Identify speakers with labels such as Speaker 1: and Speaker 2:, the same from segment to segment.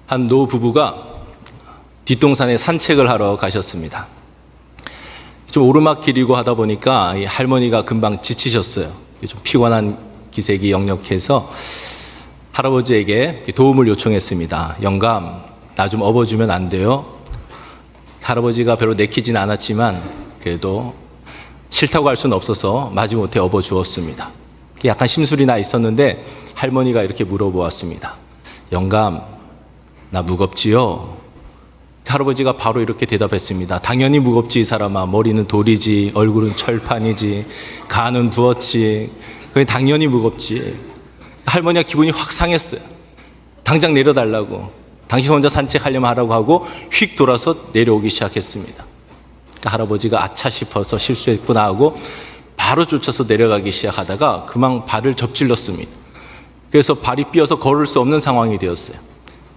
Speaker 1: 한 노 부부가 뒷동산에 산책을 하러 가셨습니다. 좀 오르막길이고 하다 보니까 이 할머니가 금방 지치셨어요. 좀 피곤한 기색이 역력해서 할아버지에게 도움을 요청했습니다. 영감, 나 좀 업어주면 안 돼요? 할아버지가 별로 내키진 않았지만 그래도 싫다고 할 수는 없어서 마지못해 업어주었습니다. 약간 심술이 나 있었는데 할머니가 이렇게 물어보았습니다. 영감, 나 무겁지요? 할아버지가 바로 이렇게 대답했습니다. 당연히 무겁지, 이 사람아. 머리는 돌이지, 얼굴은 철판이지, 간은 부었지. 그게 당연히 무겁지. 할머니가 기분이 확 상했어요. 당장 내려달라고. 당신 혼자 산책하려면 하라고 하고 휙 돌아서 내려오기 시작했습니다. 할아버지가 아차 싶어서 실수했구나 하고 바로 쫓아서 내려가기 시작하다가 그만 발을 접질렀습니다. 그래서 발이 삐어서 걸을 수 없는 상황이 되었어요.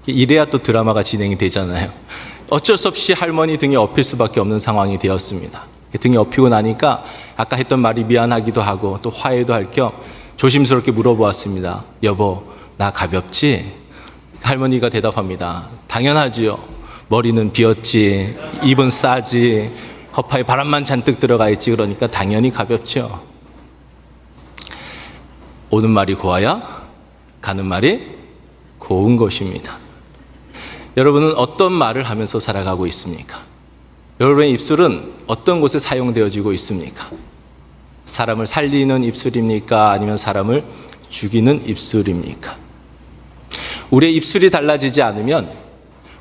Speaker 1: 이래야 또 드라마가 진행이 되잖아요. 어쩔 수 없이 할머니 등에 업힐 수밖에 없는 상황이 되었습니다. 등에 업히고 나니까 아까 했던 말이 미안하기도 하고 또 화해도 할 겸 조심스럽게 물어보았습니다. 여보, 나 가볍지? 할머니가 대답합니다. 당연하지요. 머리는 비었지, 입은 싸지, 허파에 바람만 잔뜩 들어가 있지. 그러니까 당연히 가볍죠. 오는 말이 고와야 가는 말이 고운 것입니다. 여러분은 어떤 말을 하면서 살아가고 있습니까? 여러분의 입술은 어떤 곳에 사용되어지고 있습니까? 사람을 살리는 입술입니까? 아니면 사람을 죽이는 입술입니까? 우리의 입술이 달라지지 않으면,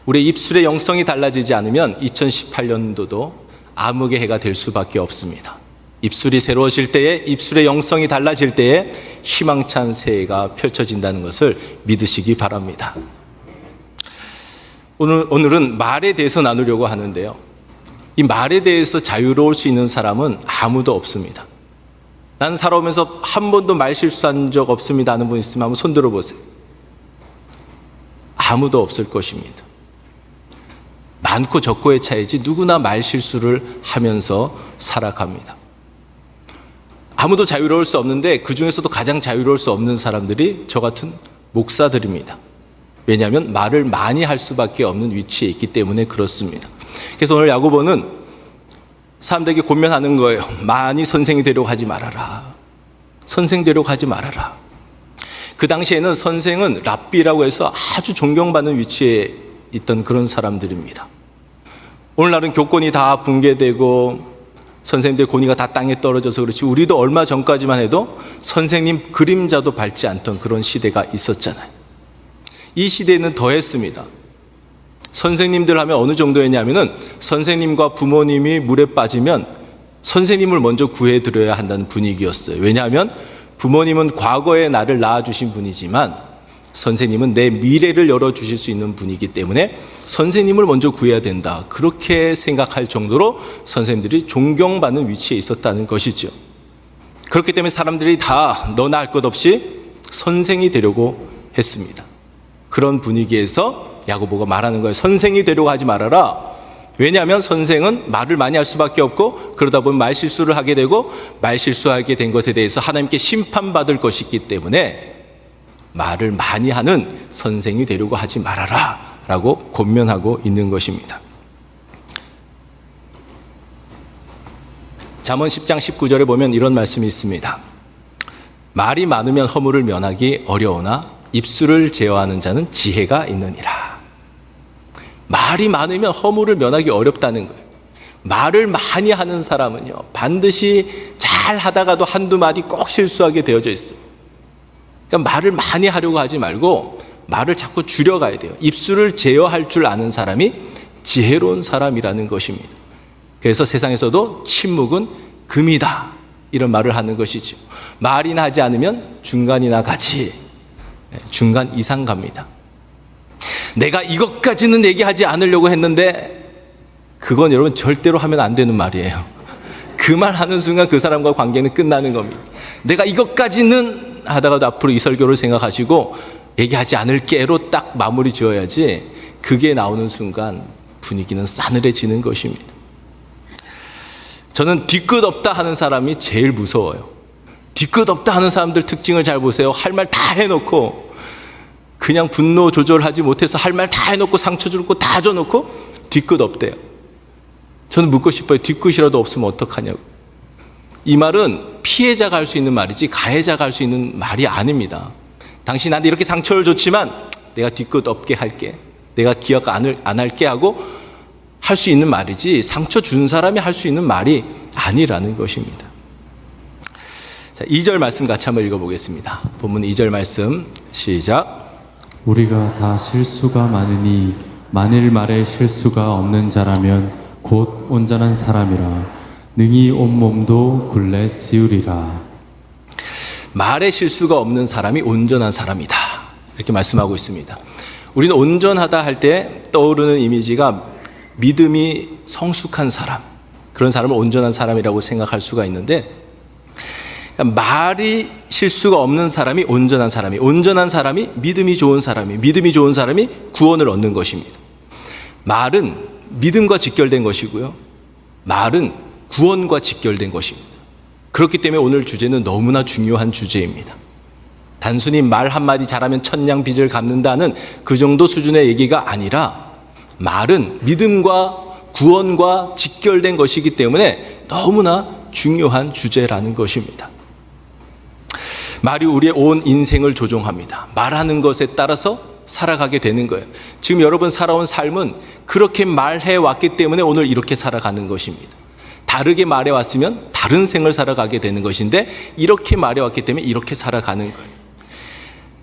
Speaker 1: 우리의 입술의 영성이 달라지지 않으면 2018년도도 암흑의 해가 될 수밖에 없습니다. 입술이 새로워질 때에, 입술의 영성이 달라질 때에 희망찬 새해가 펼쳐진다는 것을 믿으시기 바랍니다. 오늘은 말에 대해서 나누려고 하는데요. 이 말에 대해서 자유로울 수 있는 사람은 아무도 없습니다. 난 살아오면서 한 번도 말 실수한 적 없습니다 하는 분 있으면 한번 손 들어보세요. 아무도 없을 것입니다. 많고 적고의 차이지 누구나 말 실수를 하면서 살아갑니다. 아무도 자유로울 수 없는데 그 중에서도 가장 자유로울 수 없는 사람들이 저 같은 목사들입니다. 왜냐하면 말을 많이 할 수밖에 없는 위치에 있기 때문에 그렇습니다. 그래서 오늘 야고보는 사람들에게 권면하는 거예요. 많이 선생이 되려고 하지 말아라. 선생 되려고 하지 말아라. 그 당시에는 선생은 랍비라고 해서 아주 존경받는 위치에 있던 그런 사람들입니다. 오늘날은 교권이 다 붕괴되고 선생님들 권위가 다 땅에 떨어져서 그렇지 우리도 얼마 전까지만 해도 선생님 그림자도 밟지 않던 그런 시대가 있었잖아요. 이 시대에는 더했습니다. 선생님들 하면 어느 정도였냐면은 선생님과 부모님이 물에 빠지면 선생님을 먼저 구해드려야 한다는 분위기였어요. 왜냐하면 부모님은 과거에 나를 낳아주신 분이지만 선생님은 내 미래를 열어주실 수 있는 분이기 때문에 선생님을 먼저 구해야 된다. 그렇게 생각할 정도로 선생님들이 존경받는 위치에 있었다는 것이죠. 그렇기 때문에 사람들이 다 너나 할 것 없이 선생이 되려고 했습니다. 그런 분위기에서 야고보가 말하는 거예요. 선생이 되려고 하지 말아라. 왜냐하면 선생은 말을 많이 할 수밖에 없고 그러다 보면 말 실수를 하게 되고 말 실수하게 된 것에 대해서 하나님께 심판받을 것이기 때문에 말을 많이 하는 선생이 되려고 하지 말아라 라고 권면하고 있는 것입니다. 잠언 10장 19절에 보면 이런 말씀이 있습니다. 말이 많으면 허물을 면하기 어려우나 입술을 제어하는 자는 지혜가 있느니라. 말이 많으면 허물을 면하기 어렵다는 거예요. 말을 많이 하는 사람은요, 반드시 잘 하다가도 한두 마디 꼭 실수하게 되어져 있어요. 그러니까 말을 많이 하려고 하지 말고 말을 자꾸 줄여가야 돼요. 입술을 제어할 줄 아는 사람이 지혜로운 사람이라는 것입니다. 그래서 세상에서도 침묵은 금이다 이런 말을 하는 것이죠. 말이나 하지 않으면 중간이나 가지, 중간 이상 갑니다. 내가 이것까지는 얘기하지 않으려고 했는데 그건 여러분 절대로 하면 안 되는 말이에요. 그 말 하는 순간 그 사람과 관계는 끝나는 겁니다. 내가 이것까지는 하다가도 앞으로 이 설교를 생각하시고 얘기하지 않을게로 딱 마무리 지어야지 그게 나오는 순간 분위기는 싸늘해지는 것입니다. 저는 뒤끝 없다 하는 사람이 제일 무서워요. 뒤끝 없다 하는 사람들 특징을 잘 보세요. 할 말 다 해놓고 그냥 분노 조절하지 못해서 할 말 다 해놓고 상처 주고 다 줘놓고 뒤끝 없대요. 저는 묻고 싶어요. 뒤끝이라도 없으면 어떡하냐고. 이 말은 피해자가 할 수 있는 말이지 가해자가 할 수 있는 말이 아닙니다. 당신 나한테 이렇게 상처를 줬지만 내가 뒤끝 없게 할게. 내가 기억 안 할게 하고 할 수 있는 말이지 상처 준 사람이 할 수 있는 말이 아니라는 것입니다. 자, 2절 말씀 같이 한번 읽어보겠습니다. 본문 2절 말씀 시작.
Speaker 2: 우리가 다 실수가 많으니 만일 말에 실수가 없는 자라면 곧 온전한 사람이라 능히 온몸도 굴레 씌우리라.
Speaker 1: 말에 실수가 없는 사람이 온전한 사람이다. 이렇게 말씀하고 있습니다. 우리는 온전하다 할 때 떠오르는 이미지가 믿음이 성숙한 사람, 그런 사람을 온전한 사람이라고 생각할 수가 있는데, 말이 실수가 없는 사람이 온전한 사람이, 온전한 사람이 믿음이 좋은 사람이, 믿음이 좋은 사람이 구원을 얻는 것입니다. 말은 믿음과 직결된 것이고요, 말은 구원과 직결된 것입니다. 그렇기 때문에 오늘 주제는 너무나 중요한 주제입니다. 단순히 말 한마디 잘하면 천냥 빚을 갚는다는 그 정도 수준의 얘기가 아니라, 말은 믿음과 구원과 직결된 것이기 때문에 너무나 중요한 주제라는 것입니다. 말이 우리의 온 인생을 조종합니다. 말하는 것에 따라서 살아가게 되는 거예요. 지금 여러분 살아온 삶은 그렇게 말해 왔기 때문에 오늘 이렇게 살아가는 것입니다. 다르게 말해 왔으면 다른 생을 살아가게 되는 것인데, 이렇게 말해 왔기 때문에 이렇게 살아가는 거예요.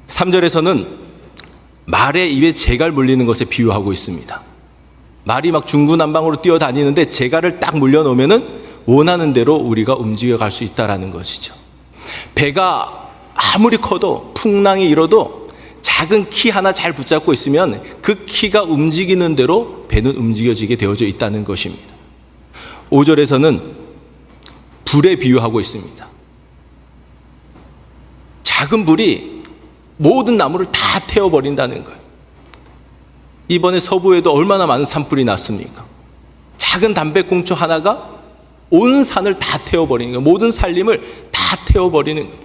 Speaker 1: 3절에서는 말의 입에 재갈 물리는 것에 비유하고 있습니다. 말이 막 중구난방으로 뛰어다니는데 재갈을 딱 물려놓으면은 원하는 대로 우리가 움직여 갈 수 있다라는 것이죠. 배가 아무리 커도, 풍랑이 일어도 작은 키 하나 잘 붙잡고 있으면 그 키가 움직이는 대로 배는 움직여지게 되어져 있다는 것입니다. 5절에서는 불에 비유하고 있습니다. 작은 불이 모든 나무를 다 태워버린다는 거예요. 이번에 서부에도 얼마나 많은 산불이 났습니까? 작은 담배꽁초 하나가 온 산을 다 태워버리는 거예요. 모든 살림을 다 태워버리는 거예요.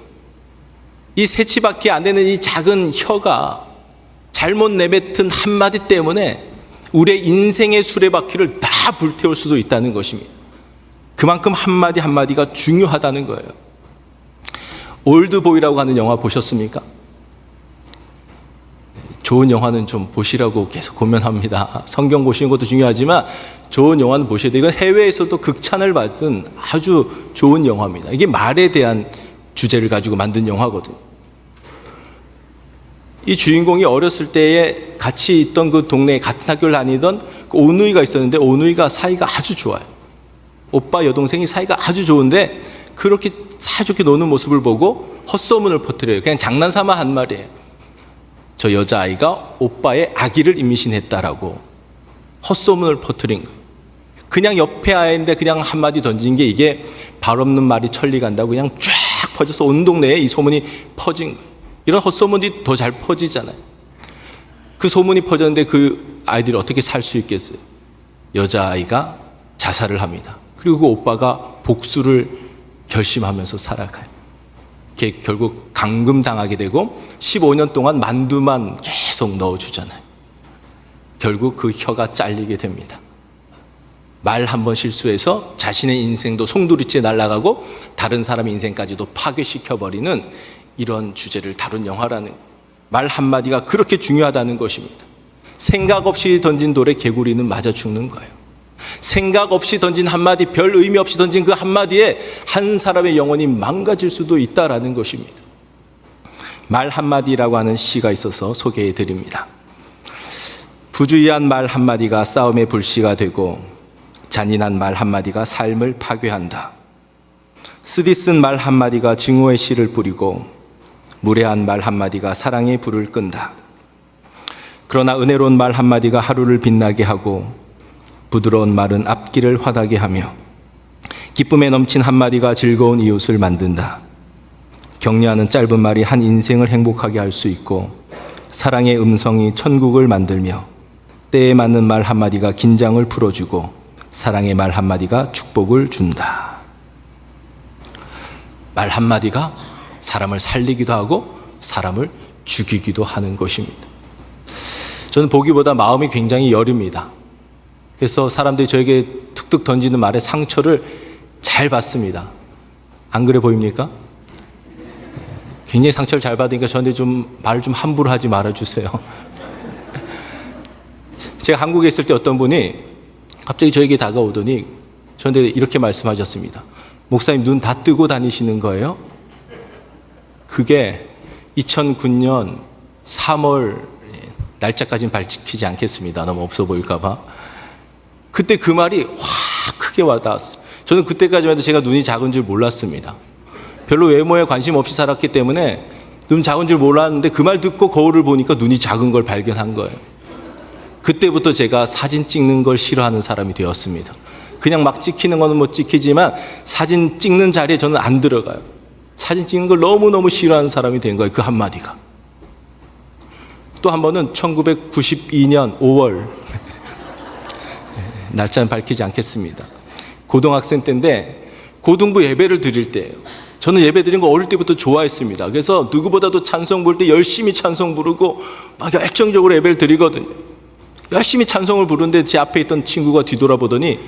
Speaker 1: 이 새치밖에 안 되는 이 작은 혀가 잘못 내뱉은 한마디 때문에 우리의 인생의 수레바퀴를 다 불태울 수도 있다는 것입니다. 그만큼 한마디 한마디가 중요하다는 거예요. 올드보이라고 하는 영화 보셨습니까? 좋은 영화는 좀 보시라고 계속 고면합니다. 성경 보시는 것도 중요하지만 좋은 영화는 보셔야 돼요. 이건 해외에서도 극찬을 받은 아주 좋은 영화입니다. 이게 말에 대한 주제를 가지고 만든 영화거든요. 이 주인공이 어렸을 때에 같이 있던 그 동네에 같은 학교를 다니던 그 오누이가 있었는데, 오누이가 사이가 아주 좋아요. 오빠 여동생이 사이가 아주 좋은데 그렇게 사이좋게 노는 모습을 보고 헛소문을 퍼뜨려요. 그냥 장난삼아 한 말이에요. 저 여자아이가 오빠의 아기를 임신했다라고 헛소문을 퍼뜨린 거예요. 그냥 옆에 아이인데 그냥 한마디 던진 게 이게 발 없는 말이 천리 간다고 그냥 쫙 퍼져서 온 동네에 이 소문이 퍼진 거예요. 이런 헛소문이 더 잘 퍼지잖아요. 그 소문이 퍼졌는데 그 아이들이 어떻게 살 수 있겠어요? 여자아이가 자살을 합니다. 그리고 그 오빠가 복수를 결심하면서 살아가요. 결국 감금당하게 되고 15년 동안 만두만 계속 넣어주잖아요. 결국 그 혀가 잘리게 됩니다. 말 한 번 실수해서 자신의 인생도 송두리째 날아가고 다른 사람의 인생까지도 파괴시켜버리는 이런 주제를 다룬 영화라는, 말 한마디가 그렇게 중요하다는 것입니다. 생각 없이 던진 돌에 개구리는 맞아 죽는 거예요. 생각 없이 던진 한마디, 별 의미 없이 던진 그 한마디에 한 사람의 영혼이 망가질 수도 있다라는 것입니다. 말 한마디라고 하는 시가 있어서 소개해 드립니다. 부주의한 말 한마디가 싸움의 불씨가 되고 잔인한 말 한마디가 삶을 파괴한다. 쓰디쓴 말 한마디가 증오의 씨를 뿌리고 무례한 말 한마디가 사랑의 불을 끈다. 그러나 은혜로운 말 한마디가 하루를 빛나게 하고 부드러운 말은 앞길을 환하게 하며 기쁨에 넘친 한마디가 즐거운 이웃을 만든다. 격려하는 짧은 말이 한 인생을 행복하게 할 수 있고 사랑의 음성이 천국을 만들며 때에 맞는 말 한마디가 긴장을 풀어주고 사랑의 말 한마디가 축복을 준다. 말 한마디가 사람을 살리기도 하고 사람을 죽이기도 하는 것입니다. 저는 보기보다 마음이 굉장히 여립니다. 그래서 사람들이 저에게 툭툭 던지는 말에 상처를 잘 받습니다. 안 그래 보입니까? 굉장히 상처를 잘 받으니까 저한테 좀 말을 좀 함부로 하지 말아주세요. 제가 한국에 있을 때 어떤 분이 갑자기 저에게 다가오더니 저한테 이렇게 말씀하셨습니다. 목사님 눈 다 뜨고 다니시는 거예요? 그게 2009년 3월 날짜까지는 밝히지 않겠습니다. 너무 없어 보일까 봐. 그때 그 말이 확 크게 와닿았어요. 저는 그때까지만 해도 제가 눈이 작은 줄 몰랐습니다. 별로 외모에 관심 없이 살았기 때문에 눈 작은 줄 몰랐는데 그 말 듣고 거울을 보니까 눈이 작은 걸 발견한 거예요. 그때부터 제가 사진 찍는 걸 싫어하는 사람이 되었습니다. 그냥 막 찍히는 거는 못 찍히지만 사진 찍는 자리에 저는 안 들어가요. 사진 찍는 걸 너무너무 싫어하는 사람이 된 거예요. 그 한마디가. 또 한 번은 1992년 5월 날짜는 밝히지 않겠습니다. 고등학생 때인데 고등부 예배를 드릴 때예요. 저는 예배 드린 거 어릴 때부터 좋아했습니다. 그래서 누구보다도 찬송 부를 때 열심히 찬송 부르고 막 열정적으로 예배를 드리거든요. 열심히 찬송을 부르는데 제 앞에 있던 친구가 뒤돌아보더니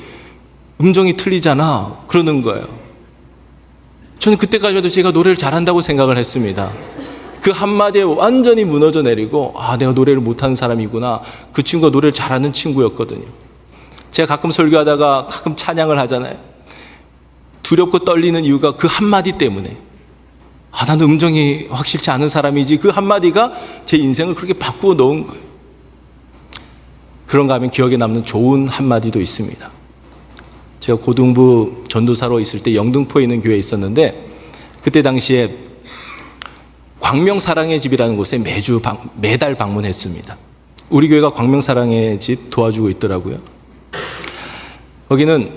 Speaker 1: 음정이 틀리잖아 그러는 거예요. 저는 그때까지만 해도 제가 노래를 잘한다고 생각을 했습니다. 그 한마디에 완전히 무너져 내리고 내가 노래를 못하는 사람이구나. 그 친구가 노래를 잘하는 친구였거든요. 제가 가끔 설교하다가 가끔 찬양을 하잖아요. 두렵고 떨리는 이유가 그 한마디 때문에 나는 음정이 확실치 않은 사람이지. 그 한마디가 제 인생을 그렇게 바꾸어 놓은 거예요. 그런가 하면 기억에 남는 좋은 한마디도 있습니다. 제가 고등부 전도사로 있을 때 영등포에 있는 교회에 있었는데 그때 당시에 광명사랑의 집이라는 곳에 매달 방문했습니다. 우리 교회가 광명사랑의 집 도와주고 있더라고요. 거기는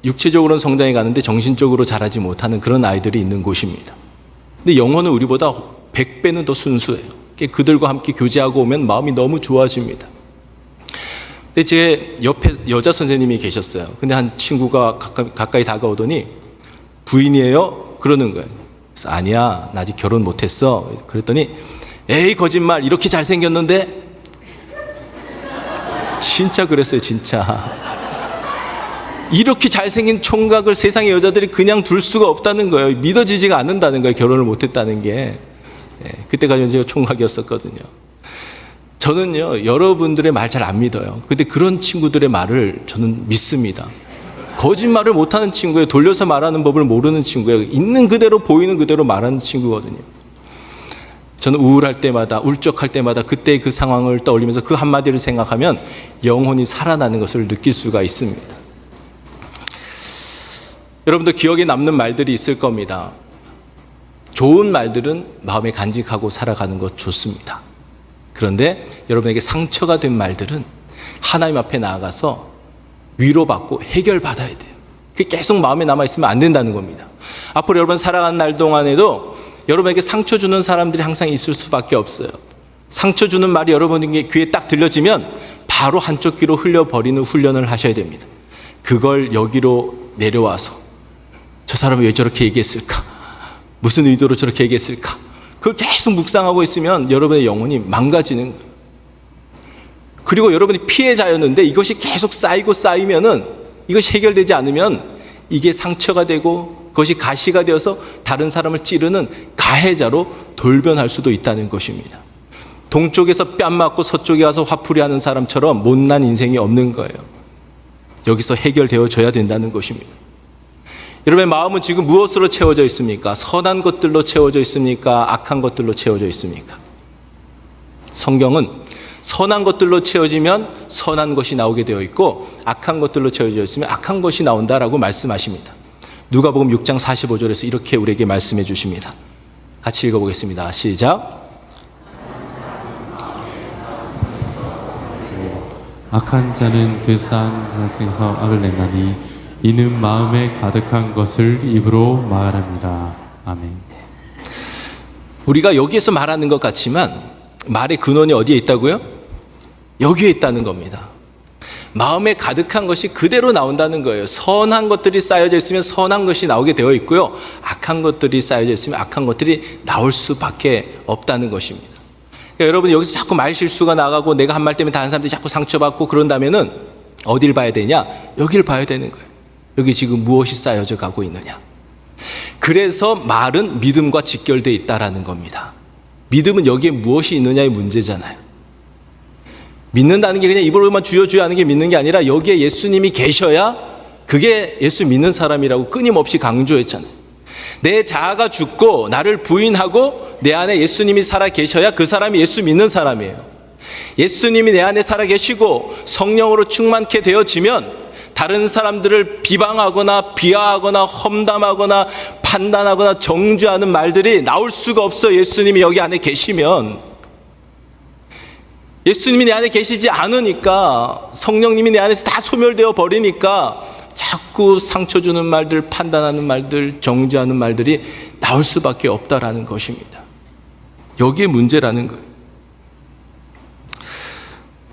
Speaker 1: 육체적으로는 성장해 가는데 정신적으로 자라지 못하는 그런 아이들이 있는 곳입니다. 근데 영혼은 우리보다 100배는 더 순수해요. 그들과 함께 교제하고 오면 마음이 너무 좋아집니다. 근데 제 옆에 여자 선생님이 계셨어요. 근데 한 친구가 가까이 다가오더니 부인이에요? 그러는 거예요. 그래서 아니야, 나 아직 결혼 못했어. 그랬더니 에이 거짓말, 이렇게 잘생겼는데? 진짜 그랬어요. 진짜 이렇게 잘생긴 총각을 세상의 여자들이 그냥 둘 수가 없다는 거예요. 믿어지지가 않는다는 거예요. 결혼을 못했다는 게. 그때까지는 제가 총각이었었거든요. 저는요, 여러분들의 말 잘 안 믿어요. 근데 그런 친구들의 말을 저는 믿습니다. 거짓말을 못하는 친구예요. 돌려서 말하는 법을 모르는 친구예요. 있는 그대로 보이는 그대로 말하는 친구거든요. 저는 우울할 때마다, 울적할 때마다 그때 그 상황을 떠올리면서 그 한마디를 생각하면 영혼이 살아나는 것을 느낄 수가 있습니다. 여러분들 기억에 남는 말들이 있을 겁니다. 좋은 말들은 마음에 간직하고 살아가는 것 좋습니다. 그런데 여러분에게 상처가 된 말들은 하나님 앞에 나아가서 위로받고 해결받아야 돼요. 그게 계속 마음에 남아있으면 안 된다는 겁니다. 앞으로 여러분 살아가는 날 동안에도 여러분에게 상처 주는 사람들이 항상 있을 수밖에 없어요. 상처 주는 말이 여러분에게 귀에 딱 들려지면 바로 한쪽 귀로 흘려버리는 훈련을 하셔야 됩니다. 그걸 여기로 내려와서 저 사람이 왜 저렇게 얘기했을까? 무슨 의도로 저렇게 얘기했을까? 그걸 계속 묵상하고 있으면 여러분의 영혼이 망가지는 거예요. 그리고 여러분이 피해자였는데 이것이 계속 쌓이면은, 이것이 해결되지 않으면 이게 상처가 되고 그것이 가시가 되어서 다른 사람을 찌르는 가해자로 돌변할 수도 있다는 것입니다. 동쪽에서 뺨 맞고 서쪽에 가서 화풀이 하는 사람처럼 못난 인생이 없는 거예요. 여기서 해결되어져야 된다는 것입니다. 여러분의 마음은 지금 무엇으로 채워져 있습니까? 선한 것들로 채워져 있습니까? 악한 것들로 채워져 있습니까? 성경은 선한 것들로 채워지면 선한 것이 나오게 되어 있고 악한 것들로 채워져 있으면 악한 것이 나온다라고 말씀하십니다. 누가복음 6장 45절에서 이렇게 우리에게 말씀해 주십니다. 같이 읽어보겠습니다. 시작.
Speaker 2: 악한 자는 그 싼 생서 악을 낸다니 이는 마음에 가득한 것을 입으로 말합니다. 아멘.
Speaker 1: 우리가 여기에서 말하는 것 같지만 말의 근원이 어디에 있다고요? 여기에 있다는 겁니다. 마음에 가득한 것이 그대로 나온다는 거예요. 선한 것들이 쌓여져 있으면 선한 것이 나오게 되어 있고요. 악한 것들이 쌓여져 있으면 악한 것들이 나올 수밖에 없다는 것입니다. 그러니까 여러분 여기서 자꾸 말 실수가 나가고 내가 한 말 때문에 다른 사람들이 자꾸 상처받고 그런다면은 어딜 봐야 되냐? 여기를 봐야 되는 거예요. 여기 지금 무엇이 쌓여져 가고 있느냐? 그래서 말은 믿음과 직결되어 있다라는 겁니다. 믿음은 여기에 무엇이 있느냐의 문제잖아요. 믿는다는 게 그냥 입으로만 주여 주여 하는 게 믿는 게 아니라 여기에 예수님이 계셔야 그게 예수 믿는 사람이라고 끊임없이 강조했잖아요. 내 자아가 죽고 나를 부인하고 내 안에 예수님이 살아 계셔야 그 사람이 예수 믿는 사람이에요. 예수님이 내 안에 살아 계시고 성령으로 충만케 되어지면 다른 사람들을 비방하거나 비하하거나 험담하거나 판단하거나 정죄하는 말들이 나올 수가 없어. 예수님이 여기 안에 계시면. 예수님이 내 안에 계시지 않으니까, 성령님이 내 안에서 다 소멸되어 버리니까 자꾸 상처 주는 말들, 판단하는 말들, 정죄하는 말들이 나올 수밖에 없다라는 것입니다. 여기에 문제라는 거예요.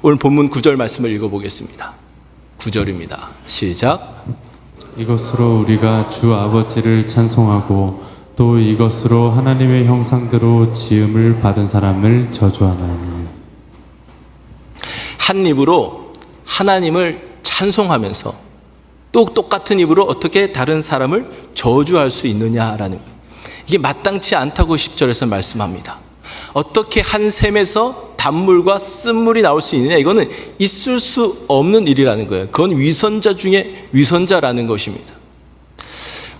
Speaker 1: 오늘 본문 9절 말씀을 읽어보겠습니다. 9절입니다. 시작.
Speaker 2: 이것으로 우리가 주 아버지를 찬송하고 또 이것으로 하나님의 형상대로 지음을 받은 사람을 저주하나니.
Speaker 1: 한 입으로 하나님을 찬송하면서 또 똑같은 입으로 어떻게 다른 사람을 저주할 수 있느냐라는 거예요. 이게 마땅치 않다고 10절에서 말씀합니다. 어떻게 한 샘에서 단물과 쓴물이 나올 수 있느냐? 이거는 있을 수 없는 일이라는 거예요. 그건 위선자 중에 위선자라는 것입니다.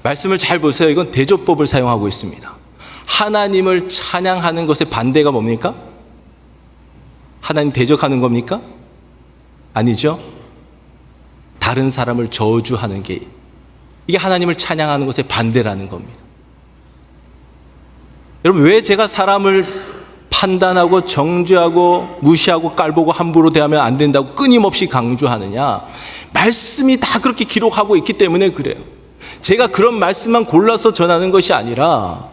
Speaker 1: 말씀을 잘 보세요. 이건 대조법을 사용하고 있습니다. 하나님을 찬양하는 것의 반대가 뭡니까? 하나님 대적하는 겁니까? 아니죠. 다른 사람을 저주하는 게, 이게 하나님을 찬양하는 것의 반대라는 겁니다. 여러분, 왜 제가 사람을 판단하고 정죄하고 무시하고 깔보고 함부로 대하면 안 된다고 끊임없이 강조하느냐? 말씀이 다 그렇게 기록하고 있기 때문에 그래요. 제가 그런 말씀만 골라서 전하는 것이 아니라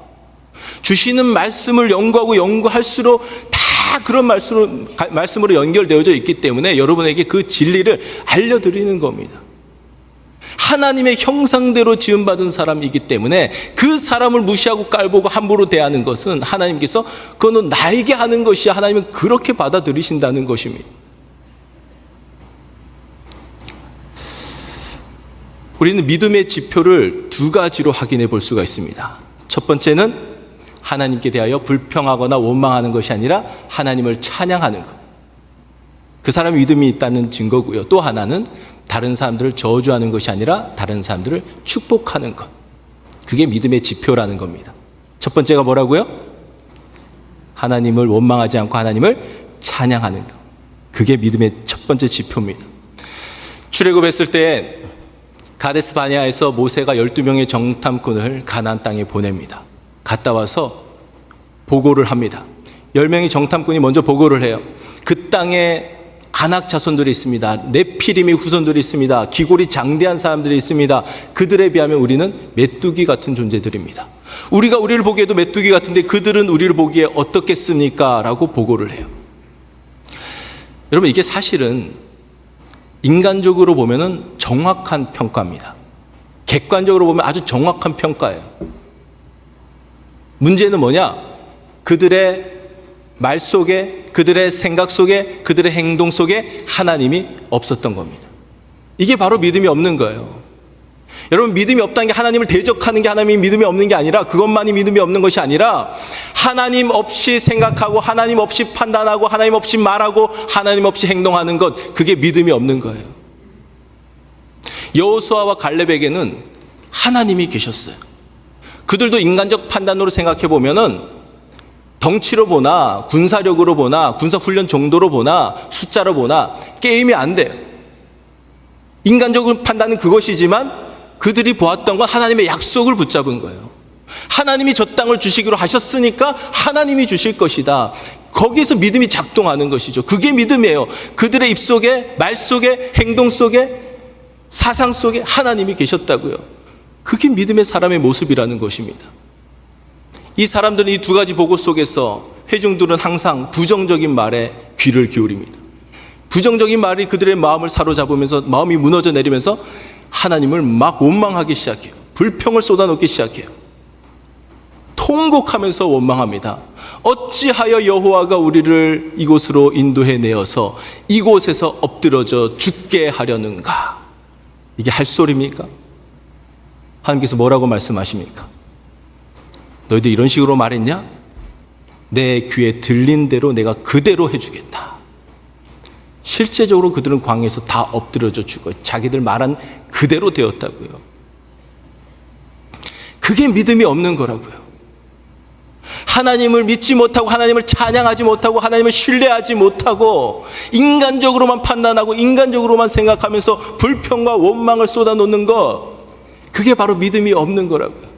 Speaker 1: 주시는 말씀을 연구하고 연구할수록 다 그런 말씀으로 연결되어져 있기 때문에 여러분에게 그 진리를 알려드리는 겁니다. 하나님의 형상대로 지음받은 사람이기 때문에 그 사람을 무시하고 깔보고 함부로 대하는 것은 하나님께서 그거는 나에게 하는 것이야, 하나님은 그렇게 받아들이신다는 것입니다. 우리는 믿음의 지표를 두 가지로 확인해 볼 수가 있습니다. 첫 번째는 하나님께 대하여 불평하거나 원망하는 것이 아니라 하나님을 찬양하는 것. 그 사람이 믿음이 있다는 증거고요. 또 하나는 다른 사람들을 저주하는 것이 아니라 다른 사람들을 축복하는 것. 그게 믿음의 지표라는 겁니다. 첫 번째가 뭐라고요? 하나님을 원망하지 않고 하나님을 찬양하는 것. 그게 믿음의 첫 번째 지표입니다. 출애굽했을 때 가데스 바네아에서 모세가 12명의 정탐꾼을 가나안 땅에 보냅니다. 갔다 와서 보고를 합니다. 10명의 정탐꾼이 먼저 보고를 해요. 그 땅에 아낙 자손들이 있습니다. 네피림의 후손들이 있습니다. 기골이 장대한 사람들이 있습니다. 그들에 비하면 우리는 메뚜기 같은 존재들입니다. 우리가 우리를 보기에도 메뚜기 같은데 그들은 우리를 보기에 어떻겠습니까? 라고 보고를 해요. 여러분, 이게 사실은 인간적으로 보면은 정확한 평가입니다. 객관적으로 보면 아주 정확한 평가예요. 문제는 뭐냐? 그들의 말 속에, 그들의 생각 속에, 그들의 행동 속에 하나님이 없었던 겁니다. 이게 바로 믿음이 없는 거예요. 여러분, 믿음이 없다는 게 하나님을 대적하는 게 하나님이 믿음이 없는 게 아니라, 그것만이 믿음이 없는 것이 아니라 하나님 없이 생각하고 하나님 없이 판단하고 하나님 없이 말하고 하나님 없이 행동하는 것, 그게 믿음이 없는 거예요. 여호수아와 갈렙에게는 하나님이 계셨어요. 그들도 인간적 판단으로 생각해 보면은 덩치로 보나 군사력으로 보나 군사훈련 정도로 보나 숫자로 보나 게임이 안 돼요. 인간적으로 판단은 그것이지만 그들이 보았던 건 하나님의 약속을 붙잡은 거예요. 하나님이 저 땅을 주시기로 하셨으니까 하나님이 주실 것이다. 거기서 믿음이 작동하는 것이죠. 그게 믿음이에요. 그들의 입속에, 말 속에, 행동 속에, 사상 속에 하나님이 계셨다고요. 그게 믿음의 사람의 모습이라는 것입니다. 이 사람들은 이 두 가지 보고 속에서 회중들은 항상 부정적인 말에 귀를 기울입니다. 부정적인 말이 그들의 마음을 사로잡으면서 마음이 무너져 내리면서 하나님을 막 원망하기 시작해요. 불평을 쏟아놓기 시작해요. 통곡하면서 원망합니다. 어찌하여 여호와가 우리를 이곳으로 인도해 내어서 이곳에서 엎드러져 죽게 하려는가? 이게 할 소리입니까? 하나님께서 뭐라고 말씀하십니까? 너희들 이런 식으로 말했냐? 내 귀에 들린 대로 내가 그대로 해주겠다. 실제적으로 그들은 광야에서 다 엎드려져 죽어 자기들 말한 그대로 되었다고요. 그게 믿음이 없는 거라고요. 하나님을 믿지 못하고 하나님을 찬양하지 못하고 하나님을 신뢰하지 못하고 인간적으로만 판단하고 인간적으로만 생각하면서 불평과 원망을 쏟아놓는 것, 그게 바로 믿음이 없는 거라고요.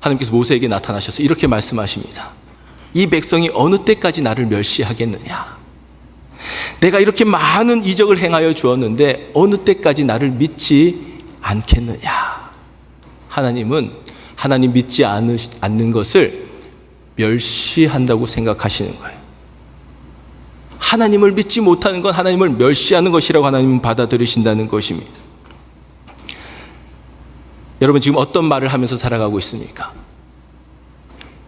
Speaker 1: 하나님께서 모세에게 나타나셔서 이렇게 말씀하십니다. 이 백성이 어느 때까지 나를 멸시하겠느냐? 내가 이렇게 많은 이적을 행하여 주었는데 어느 때까지 나를 믿지 않겠느냐? 하나님은 하나님 믿지 않는 것을 멸시한다고 생각하시는 거예요. 하나님을 믿지 못하는 건 하나님을 멸시하는 것이라고 하나님은 받아들이신다는 것입니다. 여러분 지금 어떤 말을 하면서 살아가고 있습니까?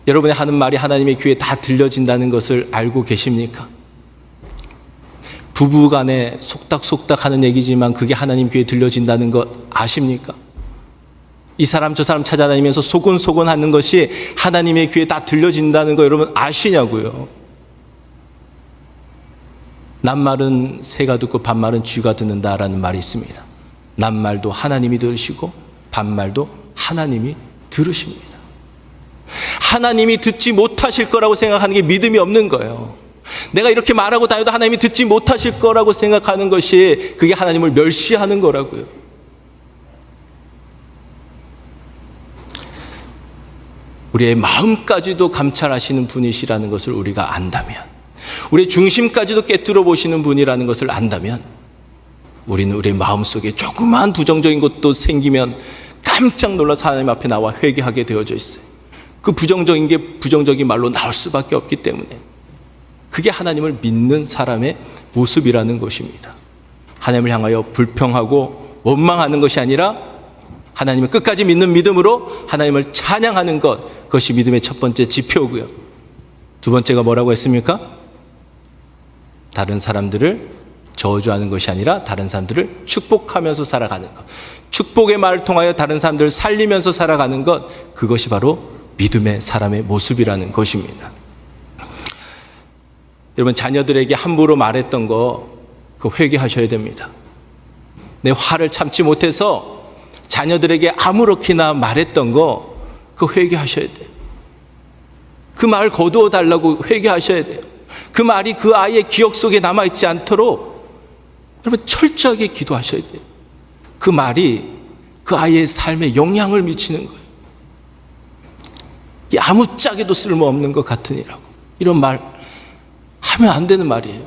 Speaker 1: 여러분의 하는 말이 하나님의 귀에 다 들려진다는 것을 알고 계십니까? 부부간에 속닥속닥 하는 얘기지만 그게 하나님 귀에 들려진다는 것 아십니까? 이 사람 저 사람 찾아다니면서 소곤소곤 하는 것이 하나님의 귀에 다 들려진다는 거 여러분 아시냐고요? 낱말은 새가 듣고 반말은 쥐가 듣는다라는 말이 있습니다. 낱말도 하나님이 들으시고 반말도 하나님이 들으십니다. 하나님이 듣지 못하실 거라고 생각하는 게 믿음이 없는 거예요. 내가 이렇게 말하고 다녀도 하나님이 듣지 못하실 거라고 생각하는 것이 그게 하나님을 멸시하는 거라고요. 우리의 마음까지도 감찰하시는 분이시라는 것을 우리가 안다면, 우리의 중심까지도 깨뜨려 보시는 분이라는 것을 안다면, 우리는 우리의 마음속에 조그마한 부정적인 것도 생기면 깜짝 놀라서 하나님 앞에 나와 회개하게 되어져 있어요. 그 부정적인 게 부정적인 말로 나올 수밖에 없기 때문에 그게 하나님을 믿는 사람의 모습이라는 것입니다. 하나님을 향하여 불평하고 원망하는 것이 아니라 하나님을 끝까지 믿는 믿음으로 하나님을 찬양하는 것, 그것이 믿음의 첫 번째 지표고요. 두 번째가 뭐라고 했습니까? 다른 사람들을 저주하는 것이 아니라 다른 사람들을 축복하면서 살아가는 것, 축복의 말을 통하여 다른 사람들을 살리면서 살아가는 것, 그것이 바로 믿음의 사람의 모습이라는 것입니다. 여러분 자녀들에게 함부로 말했던 거 그거 회개하셔야 됩니다. 내 화를 참지 못해서 자녀들에게 아무렇게나 말했던 거 그거 회개하셔야 돼요. 그 말 거두어 달라고 회개하셔야 돼요. 그 말이 그 아이의 기억 속에 남아있지 않도록 여러분 철저하게 기도하셔야 돼요. 그 말이 그 아이의 삶에 영향을 미치는 거예요. 이 아무짝에도 쓸모없는 것 같으니라고, 이런 말 하면 안 되는 말이에요.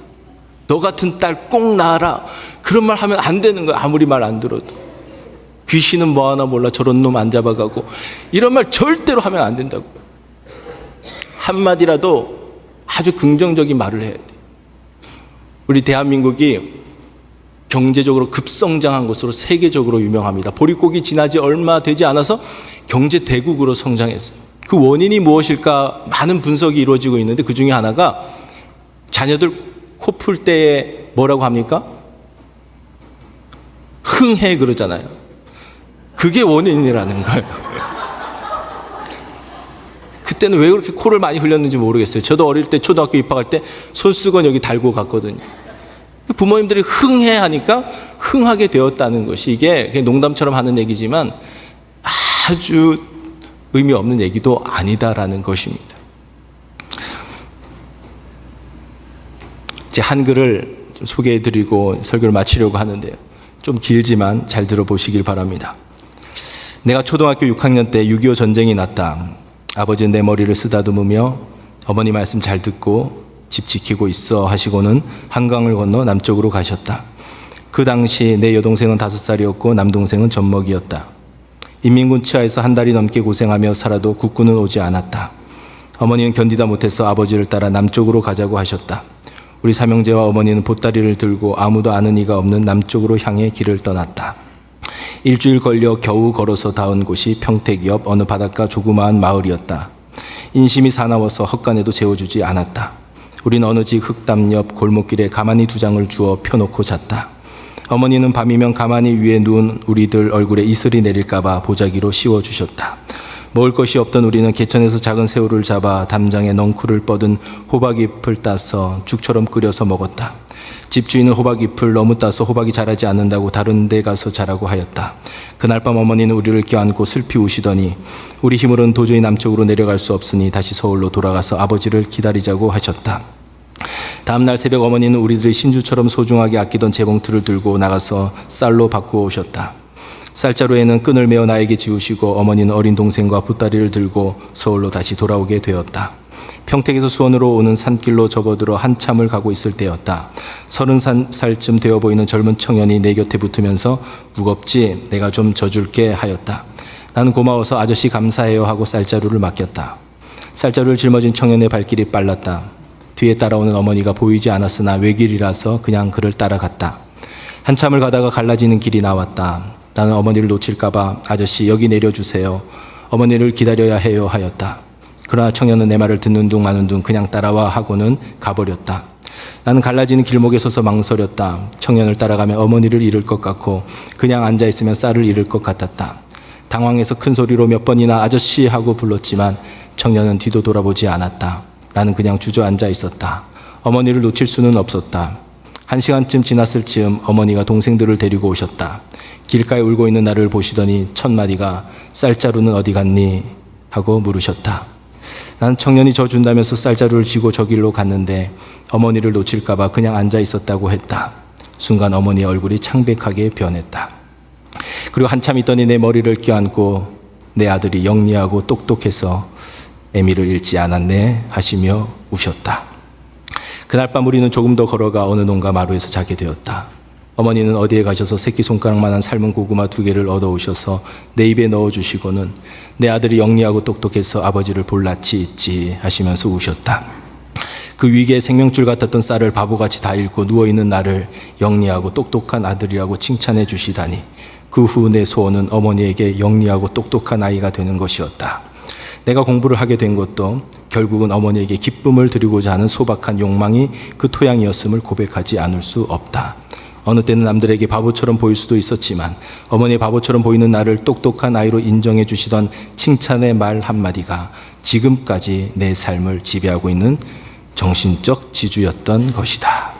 Speaker 1: 너 같은 딸 꼭 낳아라, 그런 말 하면 안 되는 거예요. 아무리 말 안 들어도. 귀신은 뭐 하나 몰라, 저런 놈 안 잡아가고, 이런 말 절대로 하면 안 된다고요. 한마디라도 아주 긍정적인 말을 해야 돼요. 우리 대한민국이 경제적으로 급성장한 것으로 세계적으로 유명합니다. 보릿고기 지나지 얼마 되지 않아서 경제 대국으로 성장했어요. 그 원인이 무엇일까 많은 분석이 이루어지고 있는데 그 중에 하나가 자녀들 코 풀 때에 뭐라고 합니까? 흥해 그러잖아요. 그게 원인이라는 거예요. 그때는 왜 그렇게 코를 많이 흘렸는지 모르겠어요. 저도 어릴 때 초등학교 입학할 때 손수건 여기 달고 갔거든요. 부모님들이 흥해 하니까 흥하게 되었다는 것이, 이게 그냥 농담처럼 하는 얘기지만 아주 의미 없는 얘기도 아니다라는 것입니다. 이제 한글을 좀 소개해드리고 설교를 마치려고 하는데요. 좀 길지만 잘 들어보시길 바랍니다. 내가 초등학교 6학년 때 6.25 전쟁이 났다. 아버지는 내 머리를 쓰다듬으며 어머니 말씀 잘 듣고 집 지키고 있어 하시고는 한강을 건너 남쪽으로 가셨다. 그 당시 내 여동생은 5살이었고 남동생은 젖먹이였다. 인민군 치하에서 한 달이 넘게 고생하며 살아도 국군은 오지 않았다. 어머니는 견디다 못해서 아버지를 따라 남쪽으로 가자고 하셨다. 우리 삼형제와 어머니는 보따리를 들고 아무도 아는 이가 없는 남쪽으로 향해 길을 떠났다. 일주일 걸려 겨우 걸어서 닿은 곳이 평택 옆 어느 바닷가 조그마한 마을이었다. 인심이 사나워서 헛간에도 재워주지 않았다. 우린 어느 집 흙담 옆 골목길에 가만히 두 장을 주워 펴놓고 잤다. 어머니는 밤이면 가만히 위에 누운 우리들 얼굴에 이슬이 내릴까봐 보자기로 씌워주셨다. 먹을 것이 없던 우리는 개천에서 작은 새우를 잡아 담장에 넝쿨을 뻗은 호박잎을 따서 죽처럼 끓여서 먹었다. 집주인은 호박잎을 너무 따서 호박이 자라지 않는다고 다른 데 가서 자라고 하였다. 그날 밤 어머니는 우리를 껴안고 슬피 우시더니 우리 힘으로는 도저히 남쪽으로 내려갈 수 없으니 다시 서울로 돌아가서 아버지를 기다리자고 하셨다. 다음날 새벽 어머니는 우리들이 신주처럼 소중하게 아끼던 재봉틀을 들고 나가서 쌀로 바꾸어 오셨다. 쌀자루에는 끈을 메어 나에게 지우시고 어머니는 어린 동생과 보따리를 들고 서울로 다시 돌아오게 되었다. 평택에서 수원으로 오는 산길로 접어들어 한참을 가고 있을 때였다. 30살쯤 되어 보이는 젊은 청년이 내 곁에 붙으면서 무겁지? 내가 좀 져줄게 하였다. 나는 고마워서 아저씨 감사해요 하고 쌀자루를 맡겼다. 쌀자루를 짊어진 청년의 발길이 빨랐다. 뒤에 따라오는 어머니가 보이지 않았으나 외길이라서 그냥 그를 따라갔다. 한참을 가다가 갈라지는 길이 나왔다. 나는 어머니를 놓칠까봐 아저씨 여기 내려주세요. 어머니를 기다려야 해요 하였다. 그러나 청년은 내 말을 듣는 둥 마는 둥 그냥 따라와 하고는 가버렸다. 나는 갈라지는 길목에 서서 망설였다. 청년을 따라가면 어머니를 잃을 것 같고 그냥 앉아있으면 쌀을 잃을 것 같았다. 당황해서 큰 소리로 몇 번이나 아저씨 하고 불렀지만 청년은 뒤도 돌아보지 않았다. 나는 그냥 주저앉아 있었다. 어머니를 놓칠 수는 없었다. 1시간쯤 지났을 즈음 어머니가 동생들을 데리고 오셨다. 길가에 울고 있는 나를 보시더니 첫 마디가 쌀자루는 어디 갔니? 하고 물으셨다. 난 청년이 저 준다면서 쌀자루를 쥐고 저 길로 갔는데 어머니를 놓칠까봐 그냥 앉아 있었다고 했다. 순간 어머니의 얼굴이 창백하게 변했다. 그리고 한참 있더니 내 머리를 껴안고 내 아들이 영리하고 똑똑해서 애미를 잃지 않았네 하시며 우셨다. 그날 밤 우리는 조금 더 걸어가 어느 농가 마루에서 자게 되었다. 어머니는 어디에 가셔서 새끼손가락만한 삶은 고구마 2개를 얻어오셔서 내 입에 넣어주시고는 내 아들이 영리하고 똑똑해서 아버지를 볼 낯이 있지 하시면서 우셨다. 그 위기에 생명줄 같았던 쌀을 바보같이 다 잃고 누워있는 나를 영리하고 똑똑한 아들이라고 칭찬해 주시다니 그 후 내 소원은 어머니에게 영리하고 똑똑한 아이가 되는 것이었다. 내가 공부를 하게 된 것도 결국은 어머니에게 기쁨을 드리고자 하는 소박한 욕망이 그 토양이었음을 고백하지 않을 수 없다. 어느 때는 남들에게 바보처럼 보일 수도 있었지만 어머니의 바보처럼 보이는 나를 똑똑한 아이로 인정해 주시던 칭찬의 말 한마디가 지금까지 내 삶을 지배하고 있는 정신적 지주였던 것이다.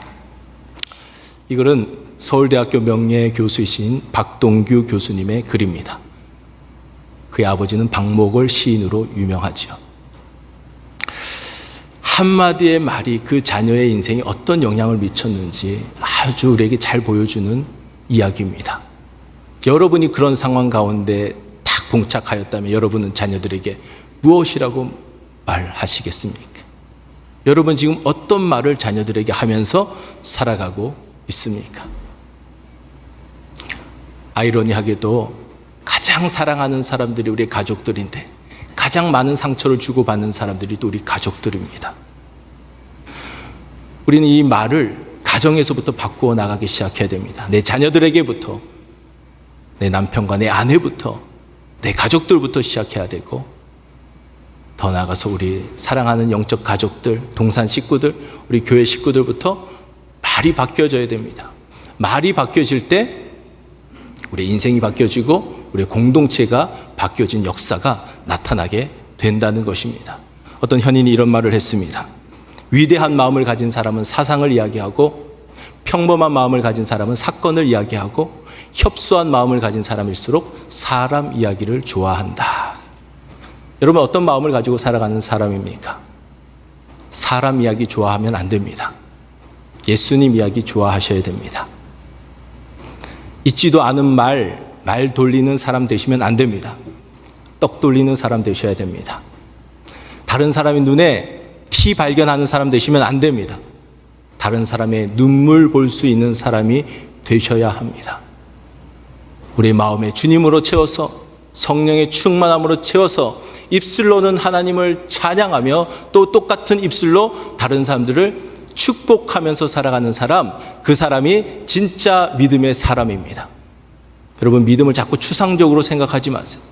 Speaker 1: 이글은 서울대학교 명예교수이신 박동규 교수님의 글입니다. 그의 아버지는 박목월 시인으로 유명하지요. 한마디의 말이 그 자녀의 인생에 어떤 영향을 미쳤는지 아주 우리에게 잘 보여주는 이야기입니다. 여러분이 그런 상황 가운데 딱 봉착하였다면 여러분은 자녀들에게 무엇이라고 말하시겠습니까? 여러분 지금 어떤 말을 자녀들에게 하면서 살아가고 있습니까? 아이러니하게도 가장 사랑하는 사람들이 우리 가족들인데 가장 많은 상처를 주고받는 사람들이 또 우리 가족들입니다. 우리는 이 말을 가정에서부터 바꾸어 나가기 시작해야 됩니다. 내 자녀들에게부터, 내 남편과 내 아내부터, 내 가족들부터 시작해야 되고 더 나아가서 우리 사랑하는 영적 가족들, 동산 식구들, 우리 교회 식구들부터 말이 바뀌어져야 됩니다. 말이 바뀌어질 때 우리 인생이 바뀌어지고 우리 공동체가 바뀌어진 역사가 나타나게 된다는 것입니다. 어떤 현인이 이런 말을 했습니다. 위대한 마음을 가진 사람은 사상을 이야기하고 평범한 마음을 가진 사람은 사건을 이야기하고 협소한 마음을 가진 사람일수록 사람 이야기를 좋아한다. 여러분 어떤 마음을 가지고 살아가는 사람입니까? 사람 이야기 좋아하면 안 됩니다. 예수님 이야기 좋아하셔야 됩니다. 있지도 않은 말 돌리는 사람 되시면 안 됩니다. 떡 돌리는 사람 되셔야 됩니다. 다른 사람의 눈에 티 발견하는 사람 되시면 안 됩니다. 다른 사람의 눈물 볼 수 있는 사람이 되셔야 합니다. 우리 마음에 주님으로 채워서 성령의 충만함으로 채워서 입술로는 하나님을 찬양하며 또 똑같은 입술로 다른 사람들을 축복하면서 살아가는 사람, 그 사람이 진짜 믿음의 사람입니다. 여러분, 믿음을 자꾸 추상적으로 생각하지 마세요.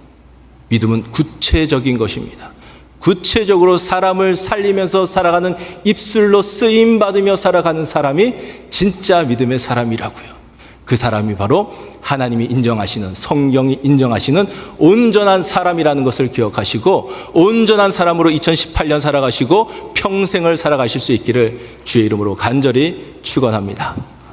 Speaker 1: 믿음은 구체적인 것입니다. 구체적으로 사람을 살리면서 살아가는, 입술로 쓰임 받으며 살아가는 사람이 진짜 믿음의 사람이라고요. 그 사람이 바로 하나님이 인정하시는, 성경이 인정하시는 온전한 사람이라는 것을 기억하시고, 온전한 사람으로 2018년 살아가시고 평생을 살아가실 수 있기를 주의 이름으로 간절히 축원합니다.